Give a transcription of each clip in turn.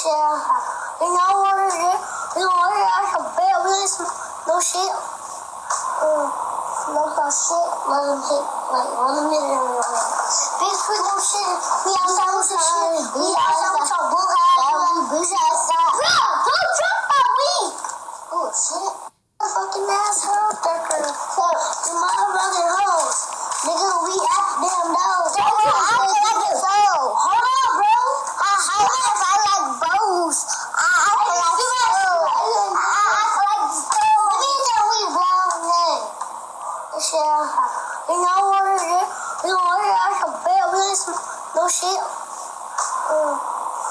shit. You know what it is? You know what it is? A bear really no shit. No shit. Let him hit. Like, 1 minute. Bitch, we no shit. We outside with some shit. We outside with some bullhead. Bitch, outside. Bro, don't drop my weed. Oh, shit. Fucking asshole. You motherfucking hoes. Nigga, we act damn nose. Don't act like a soul. Hold on, bro. I like bows. I act like soul. I act like soul. Let me get we blown in. Shit. You know what it is? You know what it is? A bear really no shit.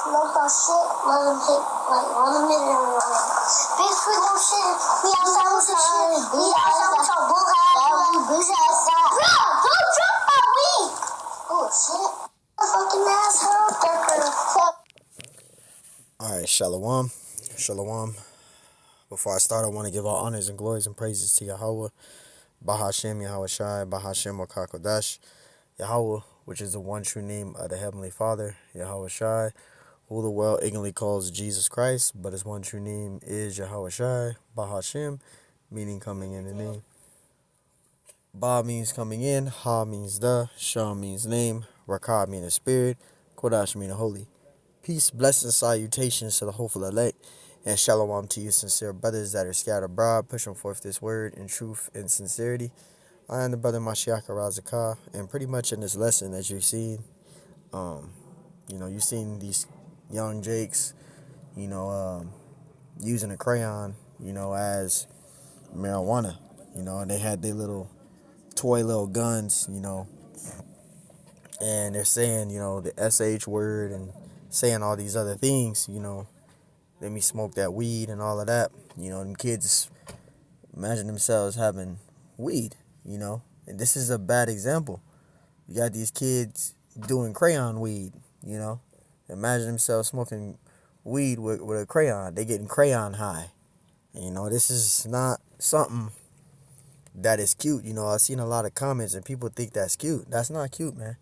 No shit. Let him hit. Like, 1 minute. Bitch, we no shit. We outside with some shit. We outside with some bullhead. Bitch, outside. Bro, don't drop my weed. Oh, shit. Fucking asshole. Alright, Shalom. Shalom. Before I start, I want to give all honors and glories and praises to Yahweh, Bahashem, Yahweh Shai, Bahashem, Wakakodash, Yahweh, which is the one true name of the Heavenly Father, Yahweh Shai, who the world ignorantly calls Jesus Christ, but his one true name is Yahweh Shai, Bahashem, meaning coming in the name. Ba means coming in, Ha means the, Shah means name, Rakah means spirit, Kodash means holy. Peace, blessings, salutations to the hopeful elect, and shalom to you sincere brothers that are scattered abroad, pushing forth this word in truth and sincerity. I am the brother Mashiach Razakah, and pretty much in this lesson, as you've seen, you've seen these young Jakes, using a crayon, as marijuana, and they had their little toy little guns, and they're saying, the SH word and saying all these other things, let me smoke that weed and all of that. Them kids imagine themselves having weed, and this is a bad example. You got these kids doing crayon weed, imagine themselves smoking weed with a crayon. They getting crayon high. And, this is not something that is cute. I've seen a lot of comments and people think that's cute. That's not cute, man.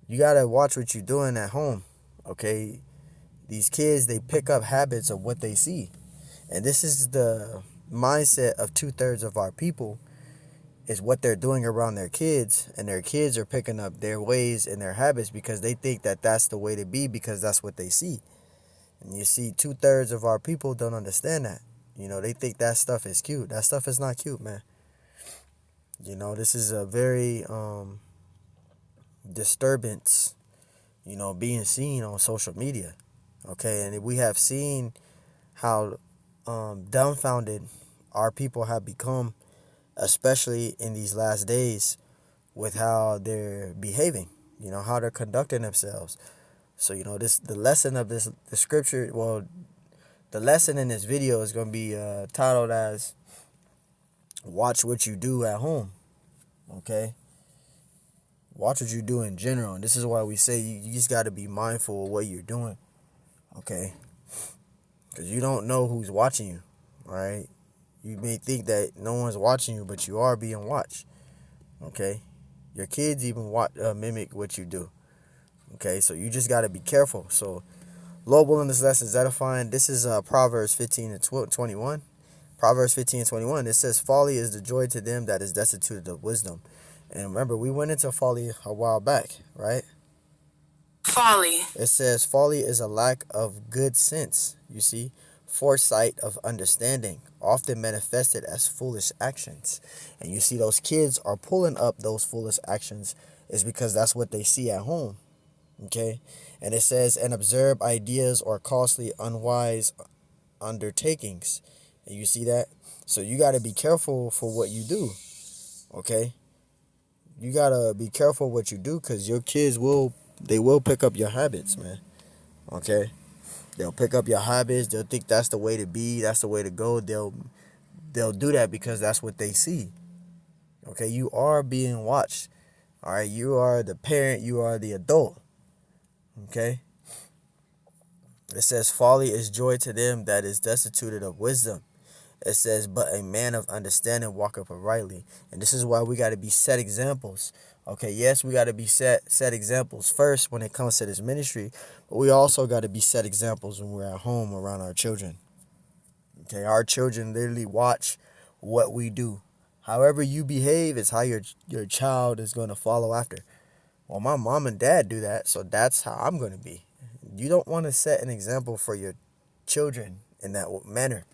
You got to watch what you're doing at home, okay? These kids, they pick up habits of what they see. And this is the mindset of 2/3 of our people, is what they're doing around their kids. And their kids are picking up their ways and their habits because they think that that's the way to be, because that's what they see. And you see, 2/3 of our people don't understand that. They think that stuff is cute. That stuff is not cute, man. This is a very disturbance, being seen on social media. Okay, and we have seen how dumbfounded our people have become, especially in these last days, with how they're behaving, how they're conducting themselves. So, the lesson of the scripture, the lesson in this video is going to be titled as watch what you do at home, okay? Watch what you do in general. And this is why we say you just got to be mindful of what you're doing. Okay, because you don't know who's watching you, all right? You may think that no one's watching you, but you are being watched, okay? Your kids even mimic what you do, okay? So you just got to be careful. So, Lord willing, this lesson is edifying. This is Proverbs 15 and 21. Proverbs 15 and 21, it says, folly is the joy to them that is destitute of wisdom. And remember, we went into folly a while back, right? Folly. It says folly is a lack of good sense, you see, foresight of understanding, often manifested as foolish actions. And you see those kids are pulling up those foolish actions is because that's what they see at home, okay? And it says, and observe ideas or costly, unwise undertakings. And you see that? So you got to be careful for what you do, okay? You got to be careful what you do, because your kids will pick up your habits, man. Okay? They'll pick up your habits. They'll think that's the way to be. That's the way to go. They'll do that because that's what they see. Okay? You are being watched. All right? You are the parent. You are the adult. Okay? It says, folly is joy to them that is destitute of wisdom. It says, but a man of understanding walketh uprightly. And this is why we got to be set examples. Okay, yes, we got to be set examples first when it comes to this ministry, but we also got to be set examples when we're at home around our children. Okay, our children literally watch what we do. However you behave is how your child is going to follow after. Well, my mom and dad do that, so that's how I'm going to be. You don't want to set an example for your children in that manner,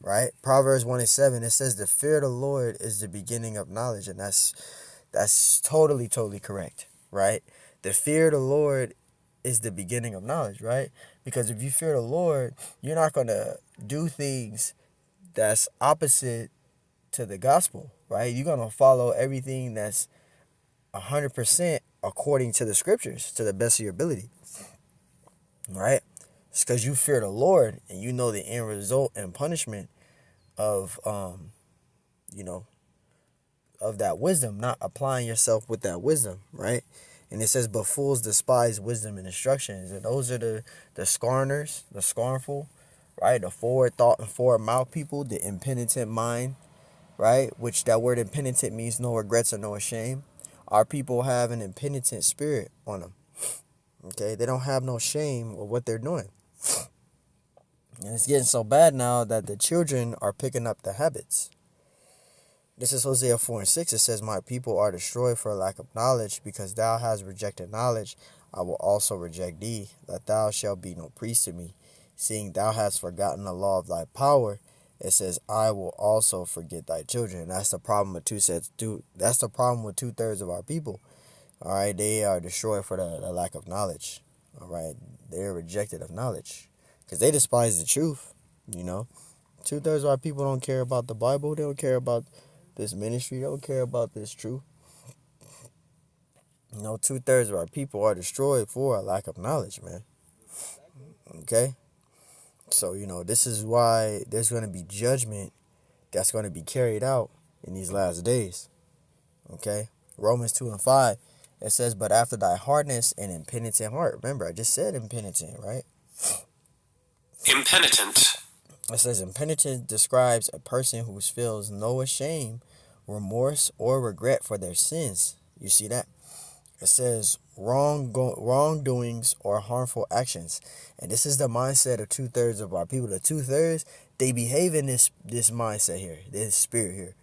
right? Proverbs 1:7, it says the fear of the Lord is the beginning of knowledge, and that's totally correct, right? The fear of the Lord is the beginning of knowledge, right? Because if you fear the Lord, you're not going to do things that's opposite to the gospel, right? You're going to follow everything that's 100% according to the scriptures to the best of your ability, right? It's because you fear the Lord and you know the end result and punishment of you know of that wisdom, not applying yourself with that wisdom, right? And it says, but fools despise wisdom and instructions. And those are the scorners, the scornful, right? The forward thought and forward mouth people, the impenitent mind, right? Which that word impenitent means no regrets or no shame. Our people have an impenitent spirit on them. Okay, they don't have no shame of what they're doing. And it's getting so bad now that the children are picking up the habits. This is Hosea 4:6. It says, my people are destroyed for lack of knowledge, because thou hast rejected knowledge. I will also reject thee, that thou shalt be no priest to me. Seeing thou hast forgotten the law of thy power, it says, I will also forget thy children. And that's the problem with that's the problem with 2/3 of our people. All right, they are destroyed for the lack of knowledge. All right, they're rejected of knowledge because they despise the truth. 2/3 of our people don't care about the Bible. They don't care about this ministry. They don't care about this truth. 2/3 of our people are destroyed for a lack of knowledge, man. Okay, so this is why there's going to be judgment that's going to be carried out in these last days. Okay, Romans 2:5. It says, but after thy hardness and impenitent heart. Remember, I just said impenitent, right? Impenitent. It says impenitent describes a person who feels no shame, remorse, or regret for their sins. You see that? It says wrongdoings or harmful actions. And this is the mindset of 2/3 of our people. The 2/3, they behave in this mindset here, this spirit here.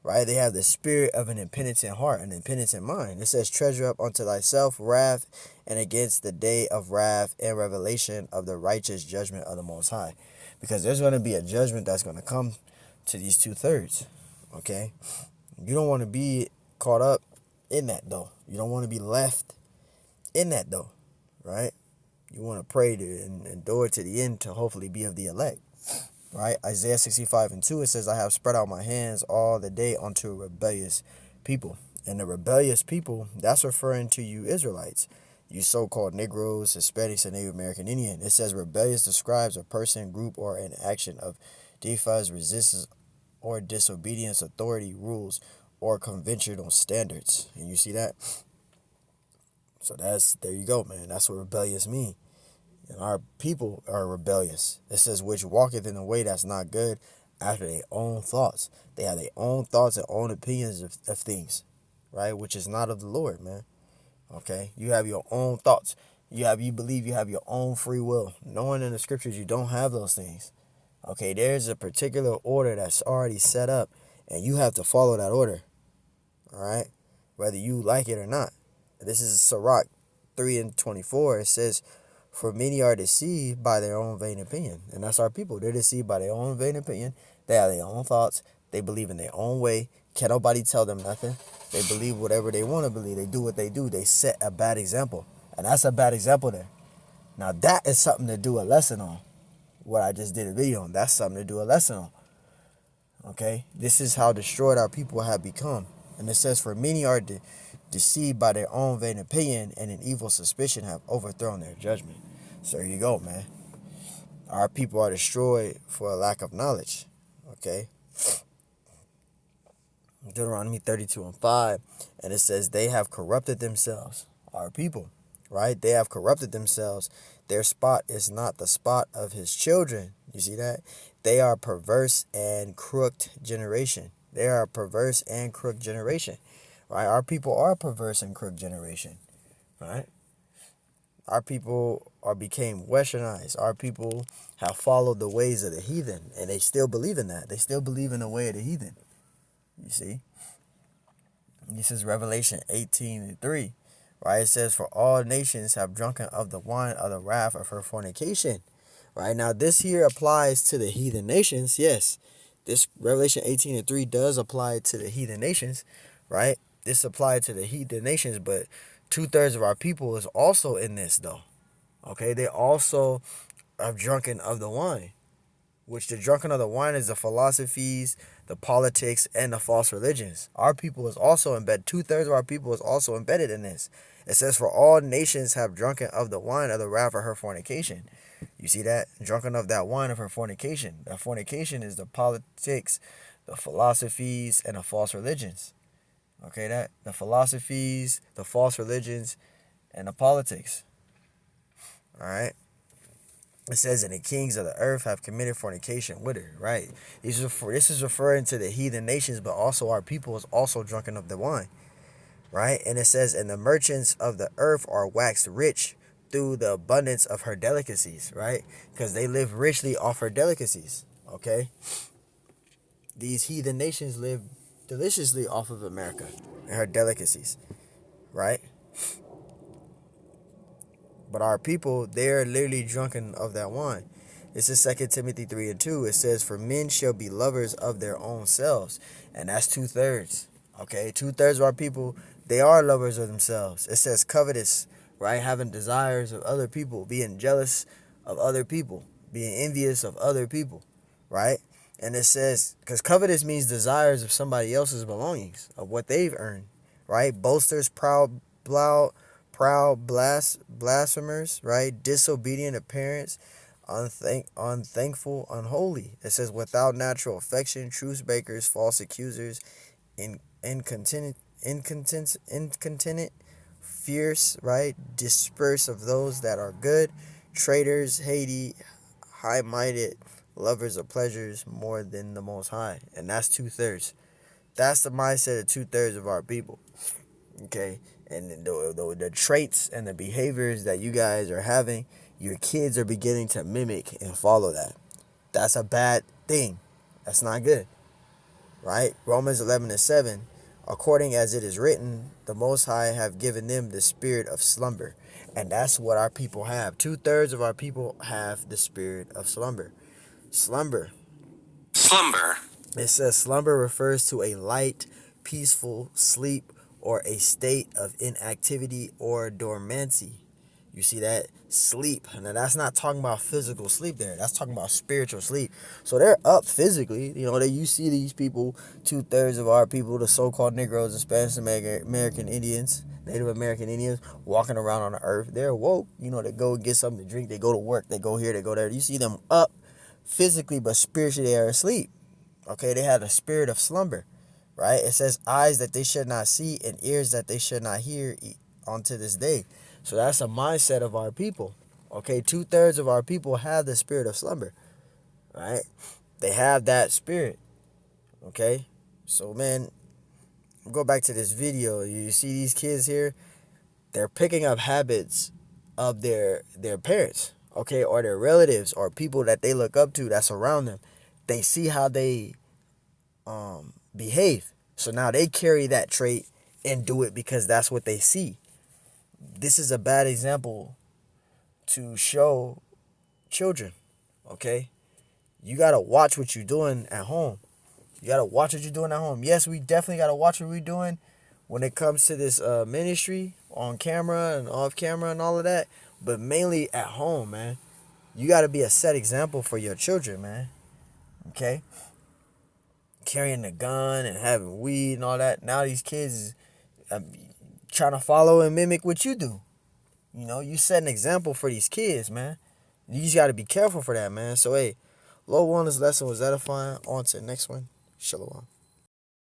Right? They have the spirit of an impenitent heart, an impenitent mind. It says, treasure up unto thyself wrath, and against the day of wrath and revelation of the righteous judgment of the Most High. Because there's going to be a judgment that's going to come to these 2/3. Okay? You don't want to be caught up in that, though. You don't want to be left in that, though. Right? You want to pray to and endure to the end to hopefully be of the elect. Right? Isaiah 65:2, it says, I have spread out my hands all the day unto a rebellious people. And the rebellious people, that's referring to you Israelites, you so-called Negroes, Hispanics, and Native American Indian. It says rebellious describes a person, group, or an action of defies, resistance, or disobedience, authority, rules, or conventional standards. And you see that? So there you go, man. That's what rebellious mean. And our people are rebellious. It says, which walketh in a way that's not good after their own thoughts. They have their own thoughts and own opinions of things, right? Which is not of the Lord, man. Okay? You have your own thoughts. You believe you have your own free will. Knowing in the scriptures you don't have those things. Okay? There's a particular order that's already set up, and you have to follow that order. All right? Whether you like it or not. This is Sirach 3:24. It says, for many are deceived by their own vain opinion. And that's our people. They're deceived by their own vain opinion. They have their own thoughts. They believe in their own way. Can't nobody tell them nothing. They believe whatever they want to believe. They do what they do. They set a bad example. And that's a bad example there. Now that is something to do a lesson on. What I just did a video on. That's something to do a lesson on. Okay? This is how destroyed our people have become. And it says, for many are deceived by their own vain opinion, and an evil suspicion have overthrown their judgment. So there you go, man. Our people are destroyed for a lack of knowledge. Okay? Deuteronomy 32:5, and it says, they have corrupted themselves. Our people, right? They have corrupted themselves. Their spot is not the spot of his children. You see that? They are perverse and crooked generation. They are a perverse and crooked generation. right? Our people are a perverse and crooked generation, right? Our people became westernized. Our people have followed the ways of the heathen, and they still believe in that. They still believe in the way of the heathen. You see? This is Revelation 18:3, right? It says, "For all nations have drunken of the wine of the wrath of her fornication." Right? Now, this here applies to the heathen nations. Yes, this Revelation 18:3 does apply to the heathen nations, right? This applied to the heathen nations, but 2/3 of our people is also in this, though. Okay? They also are drunken of the wine, which the drunken of the wine is the philosophies, the politics, and the false religions. Our people is also embedded. 2/3 of our people is also embedded in this. It says, "For all nations have drunken of the wine of the wrath of her fornication." You see that? Drunken of that wine of her fornication. That fornication is the politics, the philosophies, and the false religions. Okay, that? The philosophies, the false religions, and the politics. Alright? It says, "And the kings of the earth have committed fornication with her," right? This is referring to the heathen nations, but also our people is also drunken of the wine, right? And it says, "And the merchants of the earth are waxed rich through the abundance of her delicacies," right? Because they live richly off her delicacies, okay? These heathen nations live deliciously off of America and her delicacies, right? But our people, they're literally drunken of that wine. This is 2 Timothy 3:2. It says, "For men shall be lovers of their own selves." And that's 2/3. Okay, 2/3 of our people, they are lovers of themselves. It says covetous, right? Having desires of other people, being jealous of other people, being envious of other people, right? And it says, because covetous means desires of somebody else's belongings, of what they've earned, right? Boasters, proud, blasphemers, right? Disobedient of parents, unthankful, unholy. It says, without natural affection, truce breakers, false accusers, incontinent, fierce, right? Disperse of those that are good, traitors, high-minded, lovers of pleasures more than the Most High. And that's 2/3. That's the mindset of 2/3 of our people. Okay, and the traits and the behaviors that you guys are having, your kids are beginning to mimic and follow that. That's a bad thing. That's not good, right? Romans 11:7, "According as it is written, the Most High have given them the spirit of slumber." And that's what our people have. 2/3 of our people have the spirit of slumber. Slumber. It says slumber refers to a light, peaceful sleep, or a state of inactivity or dormancy. You see that? Sleep. Now, that's not talking about physical sleep there. That's talking about spiritual sleep. So they're up physically. You know, you see these people, 2/3 of our people, the so-called Negroes and Spanish American Indians, Native American Indians, walking around on the earth. They're woke. You know, they go get something to drink. They go to work. They go here. They go there. You see them up physically, but spiritually they are asleep. Okay, they have a spirit of slumber. Right? It says eyes that they should not see and ears that they should not hear unto this day. So that's a mindset of our people. Okay, 2/3 of our people have the spirit of slumber. Right? They have that spirit. Okay? So, man, go back to this video. You see these kids here? They're picking up habits of their parents. Okay? Or their relatives or people that they look up to that's around them. They see how they behave. So now they carry that trait and do it because that's what they see. This is a bad example to show children, okay? You got to watch what you're doing at home. You got to watch what you're doing at home. Yes, we definitely got to watch what we're doing when it comes to this ministry on camera and off camera and all of that, but mainly at home, man. You got to be a set example for your children, man, okay? Carrying the gun and having weed and all that. Now these kids is trying to follow and mimic what you do. You know, you set an example for these kids, man. You just got to be careful for that, man. So, hey, Lord, this lesson was edifying. On to the next one. Shalom.